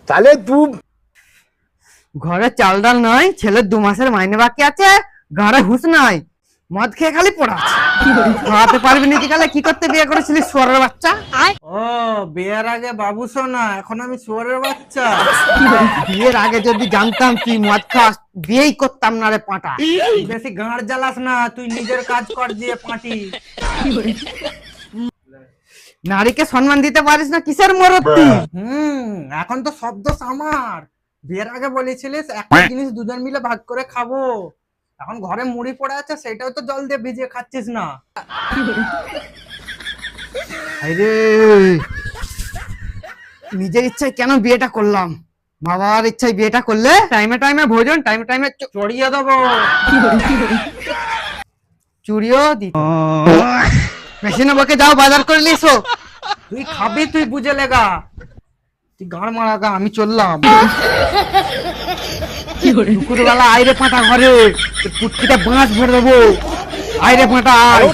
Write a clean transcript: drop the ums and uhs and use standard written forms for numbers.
তাহলে তুই ঘরে চাল ডাল নাই, ছেলের 2 মাসের মাইনে বাকি আছে, ঘরে হুঁশ নাই, মদ খেয়ে খালি পড়াচ্ছে। খাওয়াতে পারবি না কালে কি করতে বিয়ে করেছিলিস শুয়োরের বাচ্চা? ও বিয়ের আগে বাবু সোনা, এখন আমি শুয়োরের বাচ্চা। বিয়ের আগে যদি জানতাম তুই মদ খাস, বিয়েই করতাম না রে পাঁটা। বেশি গাঁড় জ্বালাস না, তুই নিজের কাজ কর দিয়ে পাঁটি। নারীকে সম্মান দিতে পারিস না, কিসের মরদ তুই? এখন তো শব্দ আমার। বিয়ের আগে বলেছিলিস একটা জিনিস দুজন মিলে ভাগ করে খাবো, এখন ঘরে মুড়ি পড়ে আছে, সেটাও তো জল দিয়ে ভিজিয়ে খাচ্ছিস না। আরে নিজের ইচ্ছায় কেন বিয়েটা করলাম? মা বাবার ইচ্ছায় বিয়েটা করলে টাইমে টাইমে ভোজন, টাইমে টাইমে চড়িয়ে দেবো। চুরিও দিত। মেশিনে বকে যাও, বাজার করে নিয়ে এসো। তুই খাবি, তুই বুঝে লেগা। তুই গাঁড় মারা গা, আমি চললাম। দুপুরবেলা আইরে পাঁটা ঘরে, পুটকিটা বাঁশ ভরে দেবো। আইরে পাঁটা আয়।